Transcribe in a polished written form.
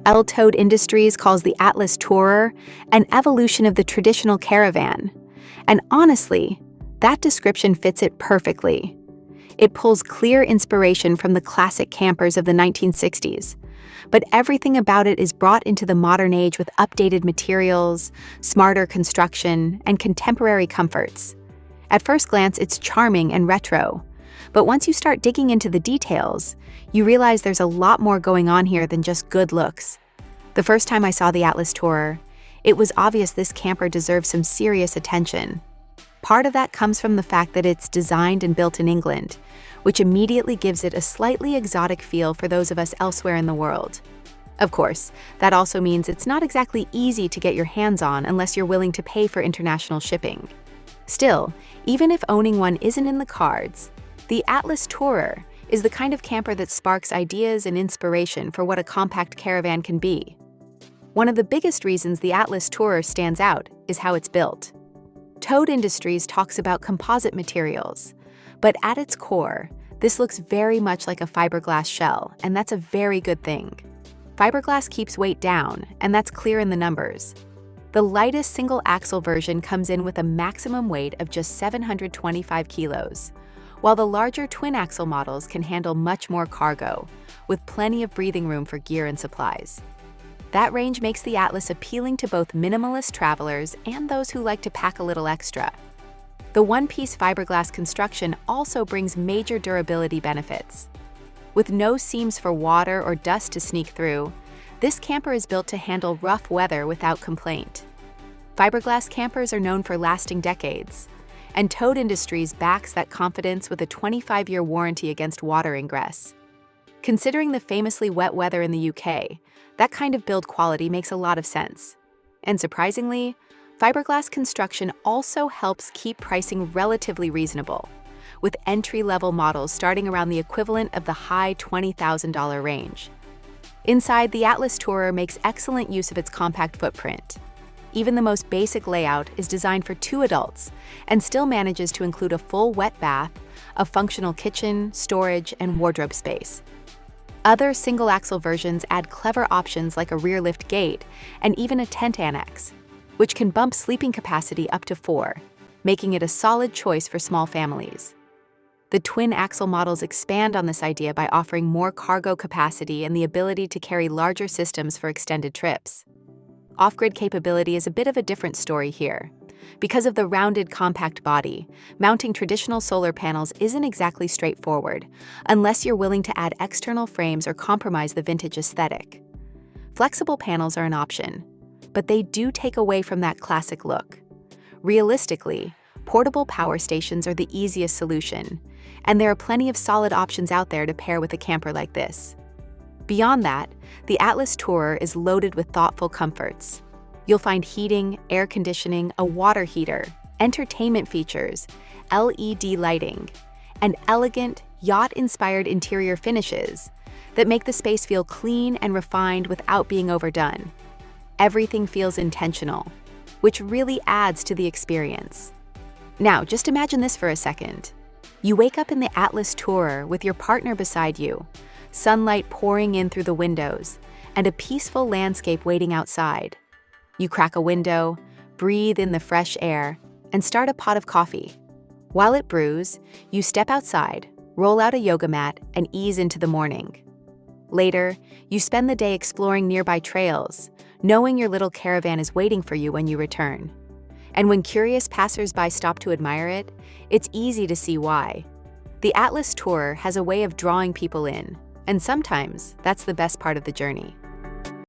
L-Toad Industries calls the Atlas Tourer an evolution of the traditional caravan. And honestly, that description fits it perfectly. It pulls clear inspiration from the classic campers of the 1960s, but everything about it is brought into the modern age with updated materials, smarter construction, and contemporary comforts. At first glance, it's charming and retro, but once you start digging into the details, you realize there's a lot more going on here than just good looks. The first time I saw the Atlas Tourer, it was obvious this camper deserves some serious attention. Part of that comes from the fact that it's designed and built in England, which immediately gives it a slightly exotic feel for those of us elsewhere in the world. Of course, that also means it's not exactly easy to get your hands on unless you're willing to pay for international shipping. Still, even if owning one isn't in the cards, the Atlas Tourer is the kind of camper that sparks ideas and inspiration for what a compact caravan can be. One of the biggest reasons the Atlas Tourer stands out is how it's built. Toad Industries talks about composite materials, but at its core, this looks very much like a fiberglass shell, and that's a very good thing. Fiberglass keeps weight down, and that's clear in the numbers. The lightest single-axle version comes in with a maximum weight of just 725 kilos, while the larger twin-axle models can handle much more cargo, with plenty of breathing room for gear and supplies. That range makes the Atlas appealing to both minimalist travelers and those who like to pack a little extra. The one-piece fiberglass construction also brings major durability benefits. With no seams for water or dust to sneak through, this camper is built to handle rough weather without complaint. Fiberglass campers are known for lasting decades, and Toad Industries backs that confidence with a 25-year warranty against water ingress. Considering the famously wet weather in the UK, that kind of build quality makes a lot of sense. And surprisingly, fiberglass construction also helps keep pricing relatively reasonable, with entry-level models starting around the equivalent of the high $20,000 range. Inside, the Atlas Tourer makes excellent use of its compact footprint. Even the most basic layout is designed for 2 adults and still manages to include a full wet bath, a functional kitchen, storage, and wardrobe space. Other single-axle versions add clever options like a rear lift gate and even a tent annex, which can bump sleeping capacity up to 4, making it a solid choice for small families. The twin-axle models expand on this idea by offering more cargo capacity and the ability to carry larger systems for extended trips. Off-grid capability is a bit of a different story here. Because of the rounded, compact body, mounting traditional solar panels isn't exactly straightforward, unless you're willing to add external frames or compromise the vintage aesthetic. Flexible panels are an option, but they do take away from that classic look. Realistically, portable power stations are the easiest solution, and there are plenty of solid options out there to pair with a camper like this. Beyond that, the Atlas Tourer is loaded with thoughtful comforts. You'll find heating, air conditioning, a water heater, entertainment features, LED lighting, and elegant, yacht-inspired interior finishes that make the space feel clean and refined without being overdone. Everything feels intentional, which really adds to the experience. Now, just imagine this for a second. You wake up in the Atlas Tourer with your partner beside you, sunlight pouring in through the windows, and a peaceful landscape waiting outside. You crack a window, breathe in the fresh air, and start a pot of coffee. While it brews, you step outside, roll out a yoga mat, and ease into the morning. Later, you spend the day exploring nearby trails, knowing your little caravan is waiting for you when you return. And when curious passers-by stop to admire it, it's easy to see why. The Atlas Tourer has a way of drawing people in, and sometimes that's the best part of the journey.